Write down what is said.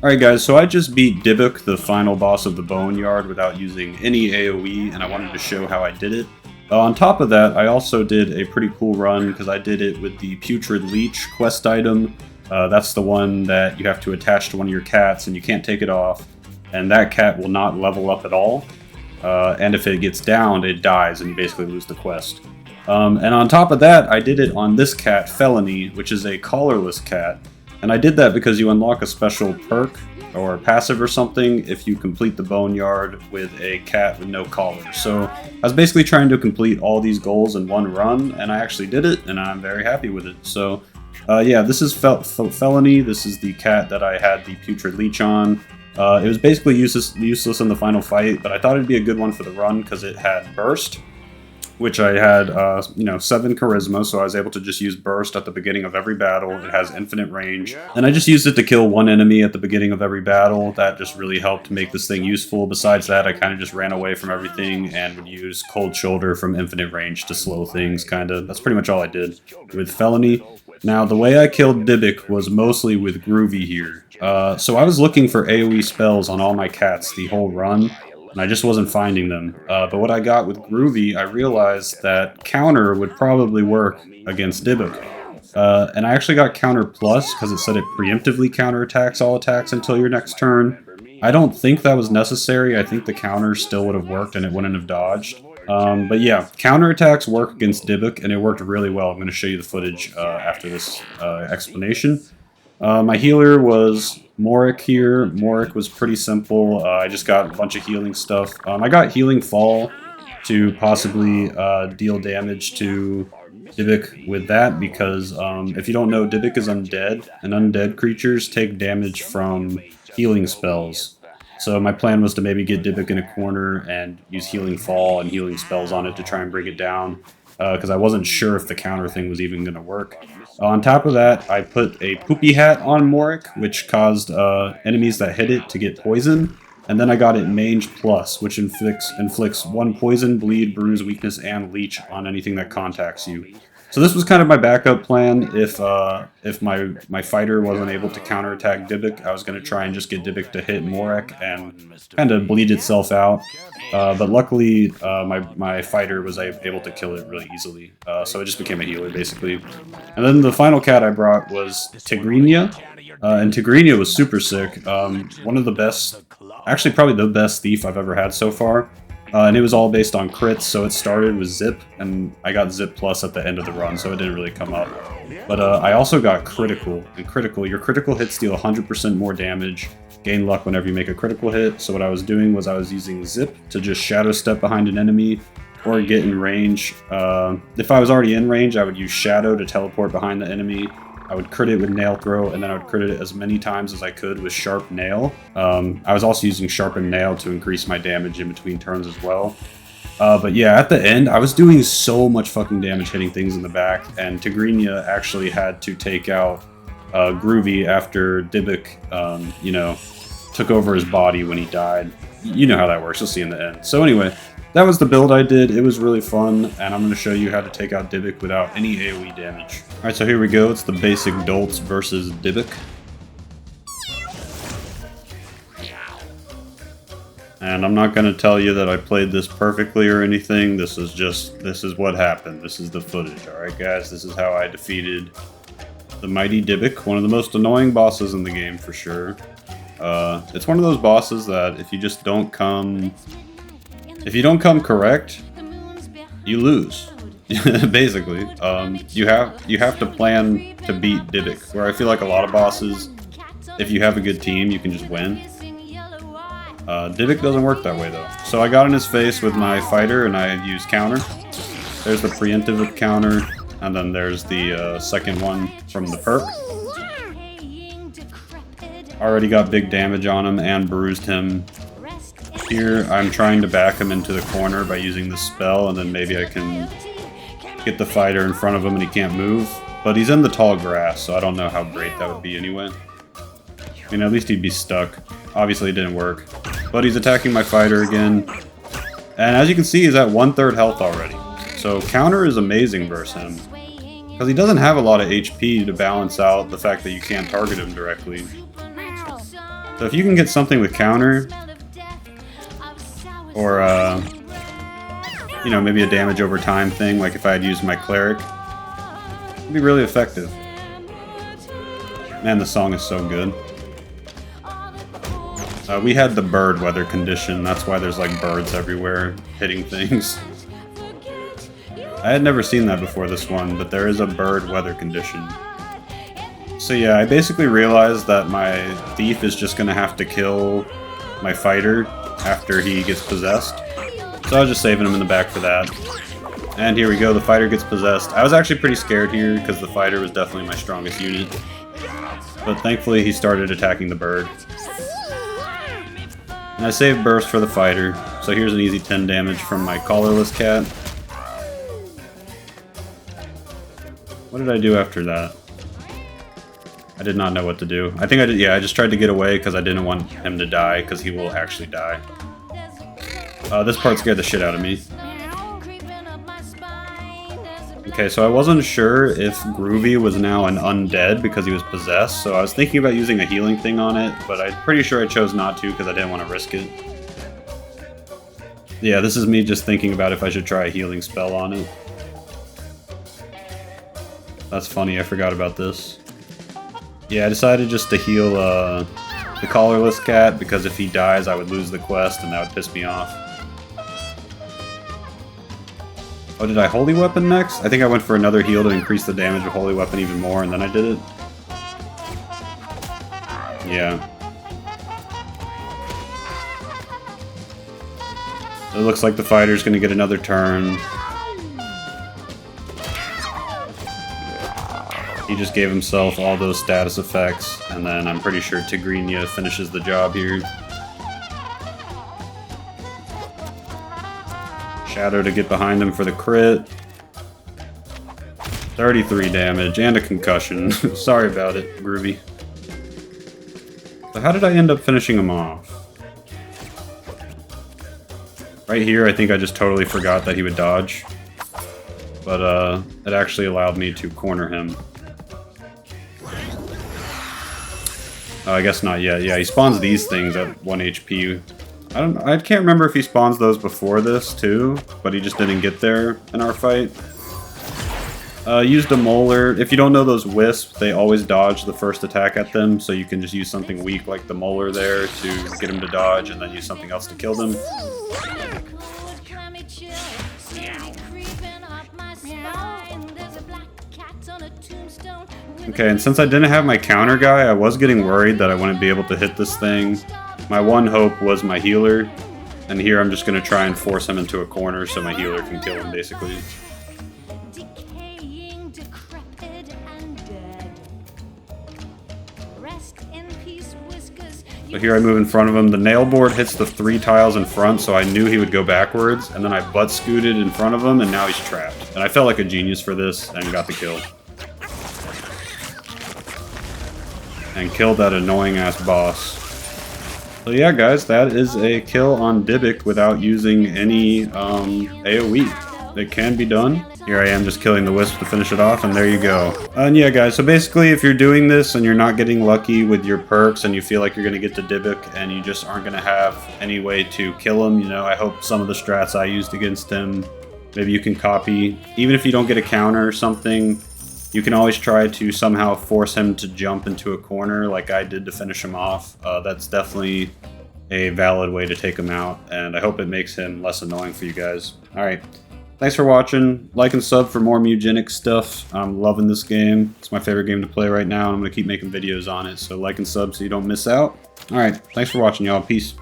Alright guys, so I just beat Dybbuk, the final boss of the Boneyard, without using any AOE, and I wanted to show how I did it. On top of that, I also did a pretty cool run, because I did it with the putrid leech quest item. That's the one that you have to attach to one of your cats, and you can't take it off, and that cat will not level up at all. And if it gets downed, it dies, and you basically lose the quest. And on top of that, I did it on this cat, Felony, which is a collarless cat. And I did that because you unlock a special perk or passive or something if you complete the Boneyard with a cat with no collar. So I was basically trying to complete all these goals in one run, and I actually did it, and I'm very happy with it. So yeah, this is Felony. This is the cat that I had the putrid leech on. It was basically useless in the final fight, but I thought it'd be a good one for the run because it had burst, which I had, 7 charisma, so I was able to just use burst at the beginning of every battle. It has infinite range, and I just used it to kill one enemy at the beginning of every battle. That just really helped make this thing useful. Besides that, I kind of just ran away from everything and would use Cold Shoulder from infinite range to slow things, kind of. That's pretty much all I did with Felony. Now, the way I killed Dybbuk was mostly with Groovy here. So I was looking for AOE spells on all my cats the whole run, and I just wasn't finding them. But what I got with Groovy, I realized that counter would probably work against Dybbuk. And I actually got counter plus because it said it preemptively counterattacks all attacks until your next turn. I don't think that was necessary. I think the counter still would have worked and it wouldn't have dodged. But yeah, counterattacks work against Dybbuk, and it worked really well. I'm going to show you the footage after this explanation. My healer was Moric here. Moric was pretty simple. I just got a bunch of healing stuff. I got Healing Fall to possibly deal damage to Dybbuk with that, because if you don't know, Dybbuk is undead, and undead creatures take damage from healing spells. So my plan was to maybe get Dybbuk in a corner and use Healing Fall and healing spells on it to try and bring it down, because I wasn't sure if the counter thing was even going to work. On top of that, I put a Poopy Hat on Moric, which caused enemies that hit it to get poison. And then I got it Mange Plus, which inflicts 1 poison, bleed, bruise, weakness, and leech on anything that contacts you. So this was kind of my backup plan. If my fighter wasn't able to counterattack Dybbuk, I was going to try and just get Dybbuk to hit Moric and kind of bleed itself out. But luckily, my fighter was able to kill it really easily. So it just became a healer, basically. And then the final cat I brought was Tigria. And Tigria was super sick. One of the best, actually probably the best thief I've ever had so far. And it was all based on crits, so it started with Zip, and I got Zip Plus at the end of the run, so it didn't really come up. But I also got Critical, and your critical hits deal 100% more damage, gain luck whenever you make a critical hit. So what I was doing was I was using Zip to just Shadow Step behind an enemy, or get in range. If I was already in range, I would use Shadow to teleport behind the enemy. I would crit it with Nail Throw, and then I would crit it as many times as I could with Sharp Nail. I was also using Sharpen Nail to increase my damage in between turns as well. But yeah, at the end, I was doing so much fucking damage hitting things in the back, and Tigria actually had to take out Groovy after Dybbuk, took over his body when he died. You know how that works, you'll see in the end. So anyway, that was the build I did. It was really fun, and I'm going to show you how to take out Dybbuk without any AoE damage. Alright, so here we go. It's the basic Dolts versus Dybbuk. And I'm not going to tell you that I played this perfectly or anything. This is what happened. This is the footage. Alright guys, this is how I defeated the mighty Dybbuk, one of the most annoying bosses in the game for sure. It's one of those bosses that if you just don't come... If you don't come correct, you lose. Basically, you have to plan to beat Dybbuk. Where I feel like a lot of bosses, if you have a good team, you can just win. Dybbuk doesn't work that way though. So I got in his face with my fighter, and I used counter. There's the preemptive counter, and then there's the second one from the perk. Already got big damage on him and bruised him. Here, I'm trying to back him into the corner by using the spell, and then maybe I can get the fighter in front of him and he can't move. But he's in the tall grass, so I don't know how great that would be anyway. I mean, at least he'd be stuck. Obviously it didn't work. But he's attacking my fighter again. And as you can see, he's at 1/3 health already. So counter is amazing versus him. Because he doesn't have a lot of HP to balance out the fact that you can't target him directly. So if you can get something with counter, or you know, maybe a damage over time thing, like if I had used my cleric, it'd be really effective. Man, the song is so good. We had the bird weather condition, that's why there's like birds everywhere hitting things. I had never seen that before this one, but there is a bird weather condition. So yeah, I basically realized that my thief is just gonna have to kill my fighter after he gets possessed. So I was just saving him in the back for that. And here we go, the fighter gets possessed. I was actually pretty scared here because the fighter was definitely my strongest unit. But thankfully he started attacking the bird. And I saved burst for the fighter, so here's an easy 10 damage from my collarless cat. What did I do after that? I did not know what to do. I think I did, yeah, I just tried to get away because I didn't want him to die, because he will actually die. This part scared the shit out of me. Okay, so I wasn't sure if Groovy was now an undead because he was possessed, so I was thinking about using a healing thing on it, but I'm pretty sure I chose not to because I didn't want to risk it. Yeah, this is me just thinking about if I should try a healing spell on it. That's funny, I forgot about this. Yeah, I decided just to heal the collarless cat because if he dies I would lose the quest and that would piss me off. Oh, did I Holy Weapon next? I think I went for another heal to increase the damage of Holy Weapon even more, and then I did it. Yeah. It looks like the fighter's gonna get another turn. He just gave himself all those status effects, and then I'm pretty sure Tigria finishes the job here. Shadow to get behind him for the crit. 33 damage and a concussion. Sorry about it, Groovy. So how did I end up finishing him off? Right here, I think I just totally forgot that he would dodge. But it actually allowed me to corner him. Oh, I guess not yet. Yeah, he spawns these things at 1 HP. I can't remember if he spawns those before this too, but he just didn't get there in our fight. Used a molar. If you don't know those wisps, they always dodge the first attack at them, so you can just use something weak like the molar there to get him to dodge and then use something else to kill them. Okay, and since I didn't have my counter guy, I was getting worried that I wouldn't be able to hit this thing. My one hope was my healer, and here I'm just going to try and force him into a corner so my healer can kill him, basically. So here I move in front of him. The nail board hits the 3 tiles in front, so I knew he would go backwards, and then I butt scooted in front of him, and now he's trapped. And I felt like a genius for this, and got the kill. And killed that annoying-ass boss. So yeah, guys, that is a kill on Dybbuk without using any AOE. It can be done. Here I am just killing the wisp to finish it off, and there you go. And yeah, guys, so basically if you're doing this and you're not getting lucky with your perks and you feel like you're going to get to Dybbuk and you just aren't going to have any way to kill him, you know, I hope some of the strats I used against him, maybe you can copy. Even if you don't get a counter or something, you can always try to somehow force him to jump into a corner like I did to finish him off. That's definitely a valid way to take him out, and I hope it makes him less annoying for you guys. Alright, thanks for watching. Like and sub for more Mewgenics stuff. I'm loving this game. It's my favorite game to play right now, and I'm going to keep making videos on it, so like and sub so you don't miss out. Alright, thanks for watching, y'all. Peace.